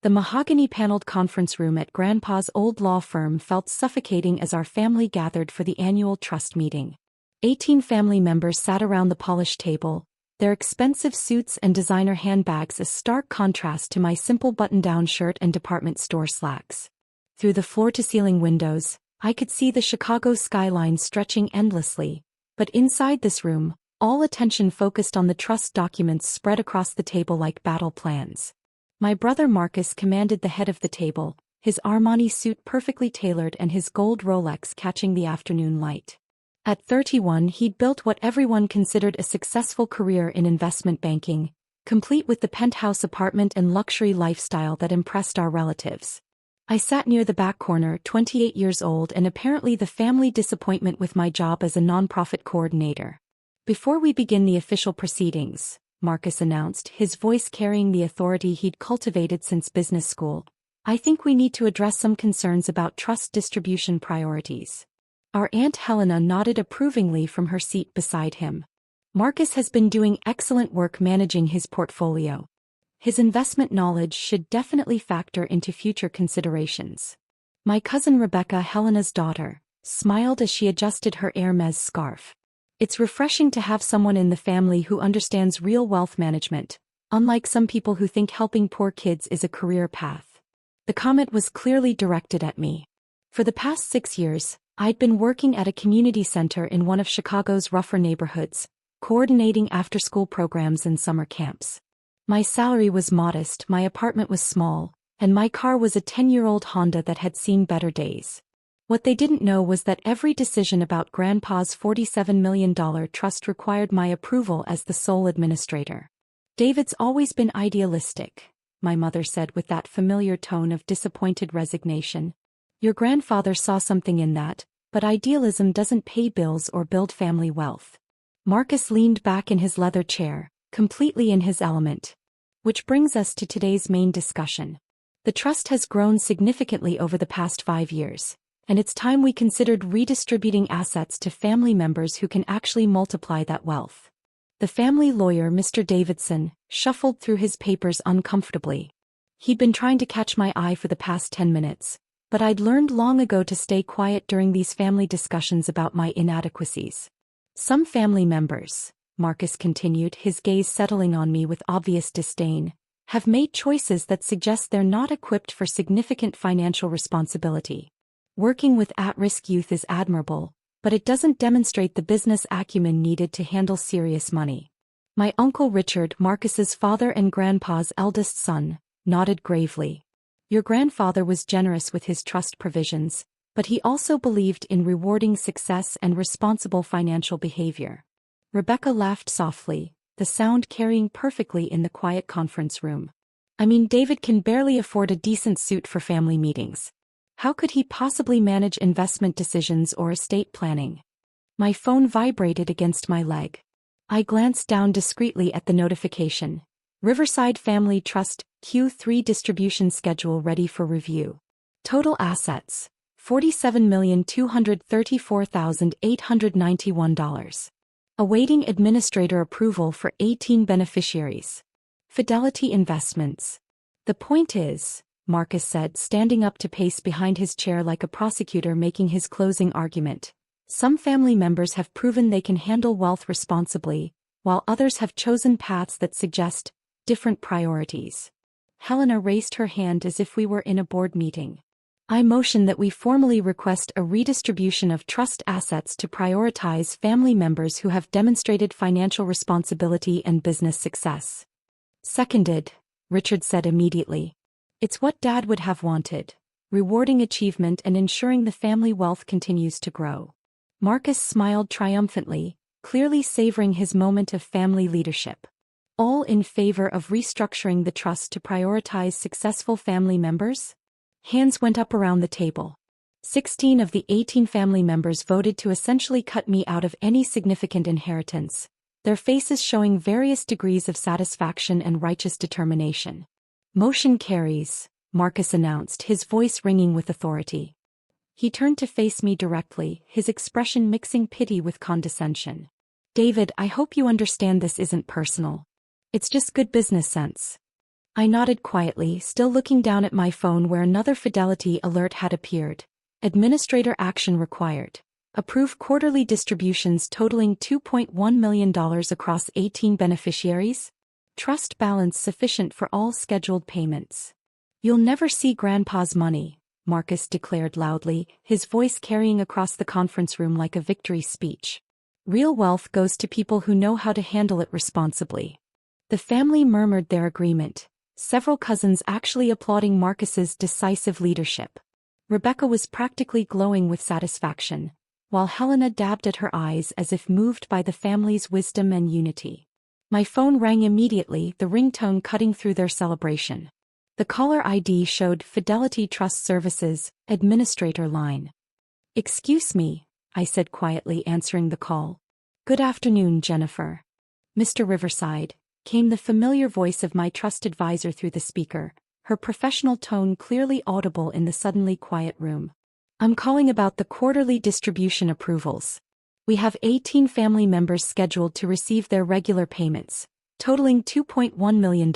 The mahogany-paneled conference room at Grandpa's old law firm felt suffocating as our family gathered for the annual trust meeting. 18 family members sat around the polished table, their expensive suits and designer handbags a stark contrast to my simple button-down shirt and department store slacks. Through the floor-to-ceiling windows, I could see the Chicago skyline stretching endlessly, but inside this room, all attention focused on the trust documents spread across the table like battle plans. My brother Marcus commanded the head of the table, his Armani suit perfectly tailored and his gold Rolex catching the afternoon light. At 31, he'd built what everyone considered a successful career in investment banking, complete with the penthouse apartment and luxury lifestyle that impressed our relatives. I sat near the back corner, 28 years old, and apparently the family disappointment with my job as a nonprofit coordinator. Before we begin the official proceedings, Marcus announced, his voice carrying the authority he'd cultivated since business school, I think we need to address some concerns about trust distribution priorities. Our Aunt Helena nodded approvingly from her seat beside him. Marcus has been doing excellent work managing his portfolio. His investment knowledge should definitely factor into future considerations. My cousin Rebecca, Helena's daughter, smiled as she adjusted her Hermes scarf. It's refreshing to have someone in the family who understands real wealth management, unlike some people who think helping poor kids is a career path. The comment was clearly directed at me. For the past 6 years, I'd been working at a community center in one of Chicago's rougher neighborhoods, coordinating after-school programs and summer camps. My salary was modest, my apartment was small, and my car was a 10-year-old Honda that had seen better days. What they didn't know was that every decision about Grandpa's $47 million trust required my approval as the sole administrator. David's always been idealistic, my mother said with that familiar tone of disappointed resignation. Your grandfather saw something in that, but idealism doesn't pay bills or build family wealth. Marcus leaned back in his leather chair, completely in his element. Which brings us to today's main discussion. The trust has grown significantly over the past 5 years, and it's time we considered redistributing assets to family members who can actually multiply that wealth. The family lawyer, Mr. Davidson, shuffled through his papers uncomfortably. He'd been trying to catch my eye for the past 10 minutes, but I'd learned long ago to stay quiet during these family discussions about my inadequacies. Some family members, Marcus continued, his gaze settling on me with obvious disdain, have made choices that suggest they're not equipped for significant financial responsibility. Working with at-risk youth is admirable, but it doesn't demonstrate the business acumen needed to handle serious money. My uncle Richard, Marcus's father and Grandpa's eldest son, nodded gravely. Your grandfather was generous with his trust provisions, but he also believed in rewarding success and responsible financial behavior. Rebecca laughed softly, the sound carrying perfectly in the quiet conference room. I mean, David can barely afford a decent suit for family meetings. How could he possibly manage investment decisions or estate planning? My phone vibrated against my leg. I glanced down discreetly at the notification. Riverside Family Trust, Q3 distribution schedule ready for review. Total assets, $47,234,891. Awaiting administrator approval for 18 beneficiaries. Fidelity Investments. The point is, Marcus said, standing up to pace behind his chair like a prosecutor making his closing argument. Some family members have proven they can handle wealth responsibly, while others have chosen paths that suggest different priorities. Helena raised her hand as if we were in a board meeting. I motion that we formally request a redistribution of trust assets to prioritize family members who have demonstrated financial responsibility and business success. Seconded, Richard said immediately. It's what Dad would have wanted, rewarding achievement and ensuring the family wealth continues to grow. Marcus smiled triumphantly, clearly savoring his moment of family leadership. All in favor of restructuring the trust to prioritize successful family members? Hands went up around the table. 16 of the 18 family members voted to essentially cut me out of any significant inheritance, their faces showing various degrees of satisfaction and righteous determination. Motion carries, Marcus announced, his voice ringing with authority. He turned to face me directly, his expression mixing pity with condescension. David, I hope you understand this isn't personal. It's just good business sense. I nodded quietly, still looking down at my phone where another Fidelity alert had appeared. Administrator action required. Approve quarterly distributions totaling $2.1 million across 18 beneficiaries. Trust balance sufficient for all scheduled payments. You'll never see Grandpa's money, Marcus declared loudly, his voice carrying across the conference room like a victory speech. Real wealth goes to people who know how to handle it responsibly. The family murmured their agreement, several cousins actually applauding Marcus's decisive leadership. Rebecca was practically glowing with satisfaction, while Helena dabbed at her eyes as if moved by the family's wisdom and unity. My phone rang immediately, the ringtone cutting through their celebration. The caller ID showed Fidelity Trust Services, Administrator line. "Excuse me," I said quietly, answering the call. "Good afternoon, Jennifer." "Mr. Riverside," came the familiar voice of my trust advisor through the speaker, her professional tone clearly audible in the suddenly quiet room. "I'm calling about the quarterly distribution approvals. We have 18 family members scheduled to receive their regular payments, totaling $2.1 million.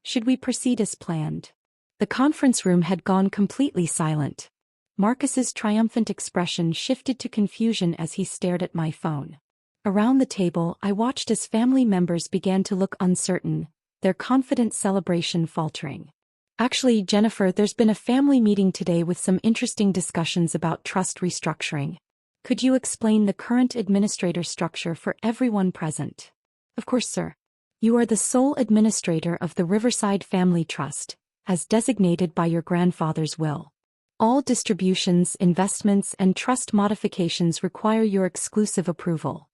Should we proceed as planned?" The conference room had gone completely silent. Marcus's triumphant expression shifted to confusion as he stared at my phone. Around the table, I watched as family members began to look uncertain, their confident celebration faltering. "Actually, Jennifer, there's been a family meeting today with some interesting discussions about trust restructuring. Could you explain the current administrator structure for everyone present?" "Of course, sir. You are the sole administrator of the Riverside Family Trust, as designated by your grandfather's will. All distributions, investments, and trust modifications require your exclusive approval."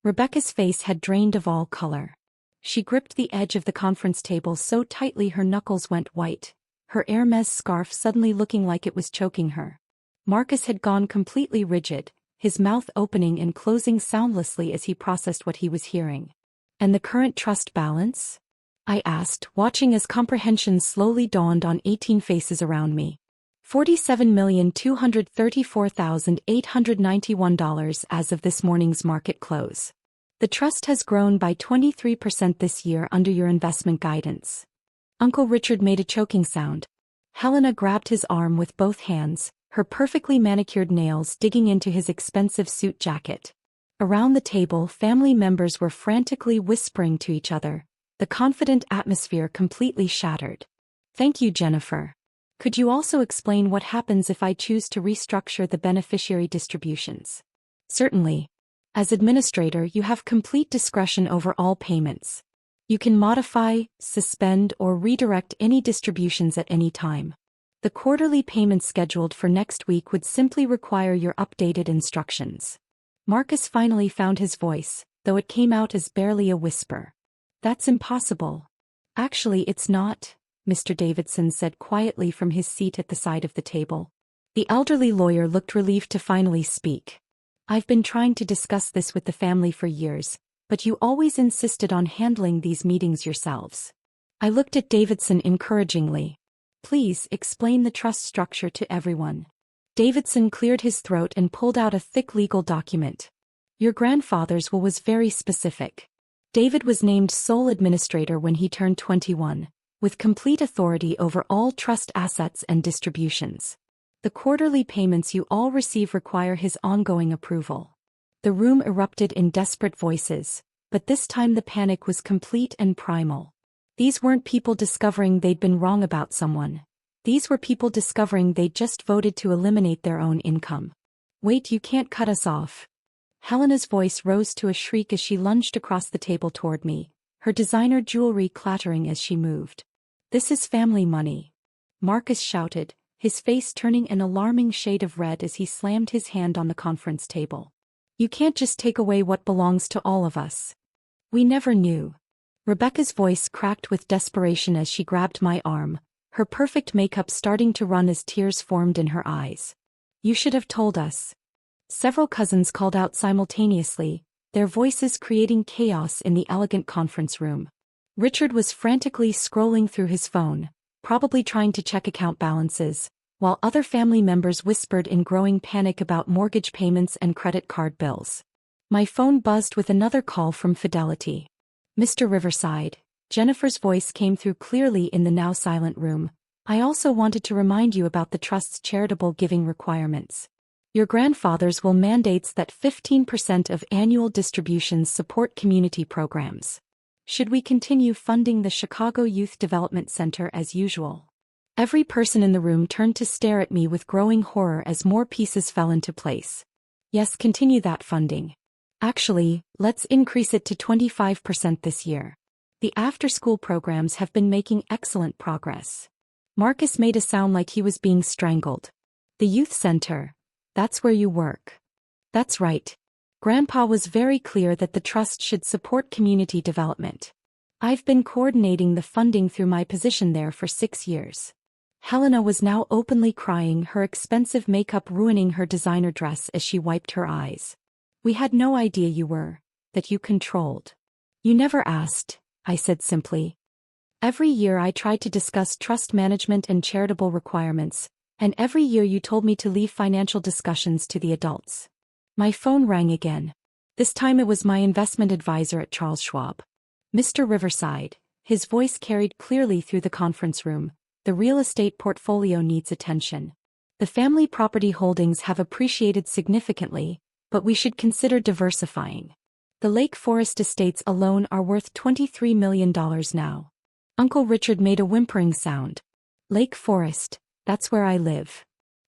Rebecca's face had drained of all color. She gripped the edge of the conference table so tightly her knuckles went white, her Hermes scarf suddenly looking like it was choking her. Marcus had gone completely rigid, his mouth opening and closing soundlessly as he processed what he was hearing. "And the current trust balance?" I asked, watching as comprehension slowly dawned on 18 faces around me. $47,234,891 as of this morning's market close. The trust has grown by 23% this year under your investment guidance. Uncle Richard made a choking sound. Helena grabbed his arm with both hands, her perfectly manicured nails digging into his expensive suit jacket. Around the table, family members were frantically whispering to each other, the confident atmosphere completely shattered. "Thank you, Jennifer. Could you also explain what happens if I choose to restructure the beneficiary distributions?" "Certainly. As administrator, you have complete discretion over all payments. You can modify, suspend, or redirect any distributions at any time. The quarterly payments scheduled for next week would simply require your updated instructions." Marcus finally found his voice, though it came out as barely a whisper. "That's impossible." "Actually, it's not," Mr. Davidson said quietly from his seat at the side of the table. The elderly lawyer looked relieved to finally speak. "I've been trying to discuss this with the family for years, but you always insisted on handling these meetings yourselves." I looked at Davidson encouragingly. "Please explain the trust structure to everyone." Davidson cleared his throat and pulled out a thick legal document. "Your grandfather's will was very specific. David was named sole administrator when he turned 21, with complete authority over all trust assets and distributions. The quarterly payments you all receive require his ongoing approval." The room erupted in desperate voices, but this time the panic was complete and primal. These weren't people discovering they'd been wrong about someone. These were people discovering they'd just voted to eliminate their own income. "Wait, you can't cut us off." Helena's voice rose to a shriek as she lunged across the table toward me, her designer jewelry clattering as she moved. "This is family money," Marcus shouted, his face turning an alarming shade of red as he slammed his hand on the conference table. "You can't just take away what belongs to all of us. We never knew." Rebecca's voice cracked with desperation as she grabbed my arm, her perfect makeup starting to run as tears formed in her eyes. "You should have told us." Several cousins called out simultaneously, their voices creating chaos in the elegant conference room. Richard was frantically scrolling through his phone, probably trying to check account balances, while other family members whispered in growing panic about mortgage payments and credit card bills. My phone buzzed with another call from Fidelity. "Mr. Riverside, Jennifer's voice came through clearly in the now silent room. "I also wanted to remind you about the trust's charitable giving requirements. Your grandfathers will mandate that 15% of annual distributions support community programs. Should we continue funding the Chicago Youth Development Center as usual?" Every person in the room turned to stare at me with growing horror as more pieces fell into place. "Yes, continue that funding. Actually, let's increase it to 25% this year. The after-school programs have been making excellent progress." Marcus made a sound like he was being strangled. "The youth center? That's where you work." "That's right." Grandpa was very clear that the trust should support community development. "I've been coordinating the funding through my position there for 6 years." Helena was now openly crying, her expensive makeup ruining her designer dress as she wiped her eyes. "We had no idea that you controlled." "You never asked," I said simply. "Every year I tried to discuss trust management and charitable requirements, and every year you told me to leave financial discussions to the adults." My phone rang again. This time it was my investment advisor at Charles Schwab. "Mr. Riverside," his voice carried clearly through the conference room, "the real estate portfolio needs attention. The family property holdings have appreciated significantly, but we should consider diversifying. The Lake Forest estates alone are worth $23 million now." Uncle Richard made a whimpering sound. "Lake Forest, that's where I live."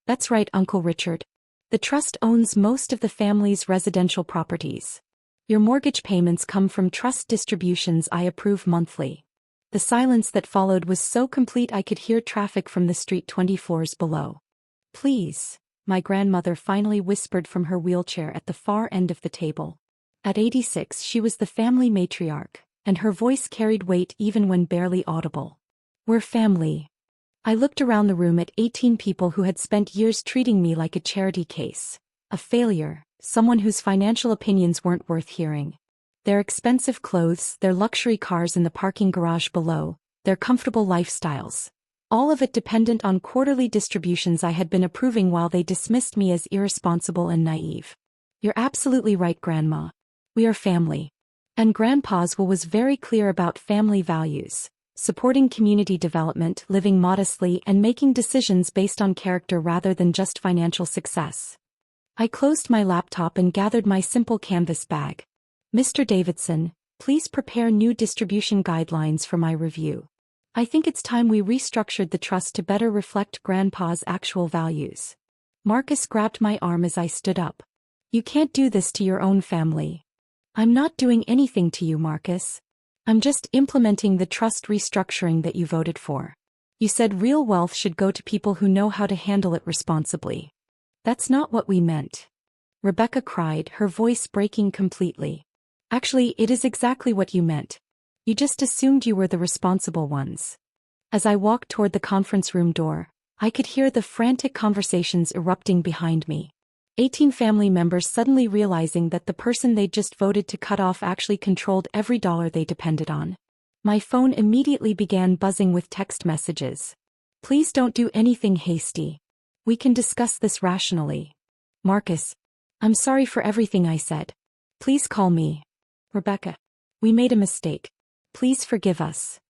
"That's right, Uncle Richard. The trust owns most of the family's residential properties. Your mortgage payments come from trust distributions I approve monthly." The silence that followed was so complete I could hear traffic from the street 20 floors below. "Please," my grandmother finally whispered from her wheelchair at the far end of the table. At 86 she was the family matriarch, and her voice carried weight even when barely audible. "We're family." I looked around the room at 18 people who had spent years treating me like a charity case, a failure, someone whose financial opinions weren't worth hearing. Their expensive clothes, their luxury cars in the parking garage below, their comfortable lifestyles. All of it dependent on quarterly distributions I had been approving while they dismissed me as irresponsible and naive. "You're absolutely right, Grandma. We are family." And Grandpa's will was very clear about family values: supporting community development, living modestly, and making decisions based on character rather than just financial success. I closed my laptop and gathered my simple canvas bag. "Mr. Davidson, please prepare new distribution guidelines for my review. I think it's time we restructured the trust to better reflect Grandpa's actual values." Marcus grabbed my arm as I stood up. "You can't do this to your own family." "I'm not doing anything to you, Marcus. I'm just implementing the trust restructuring that you voted for. You said real wealth should go to people who know how to handle it responsibly." "That's not what we meant." Rebecca cried, her voice breaking completely. "Actually, it is exactly what you meant. You just assumed you were the responsible ones." As I walked toward the conference room door, I could hear the frantic conversations erupting behind me. 18 family members suddenly realizing that the person they'd just voted to cut off actually controlled every dollar they depended on. My phone immediately began buzzing with text messages. "Please don't do anything hasty. We can discuss this rationally." "Marcus, I'm sorry for everything I said. Please call me." "Rebecca, we made a mistake. Please forgive us."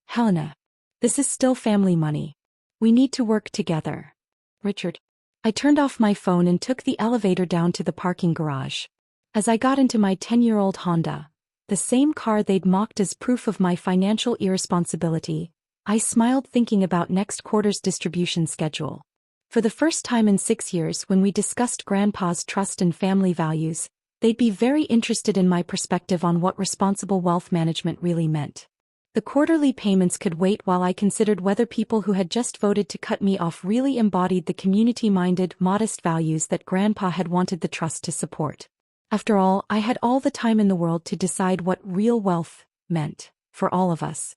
"Helena, this is still family money. We need to work together." "Richard." I turned off my phone and took the elevator down to the parking garage. As I got into my 10-year-old Honda, the same car they'd mocked as proof of my financial irresponsibility, I smiled thinking about next quarter's distribution schedule. For the first time in 6 years, when we discussed Grandpa's trust and family values, they'd be very interested in my perspective on what responsible wealth management really meant. The quarterly payments could wait while I considered whether people who had just voted to cut me off really embodied the community-minded, modest values that Grandpa had wanted the trust to support. After all, I had all the time in the world to decide what real wealth meant, for all of us.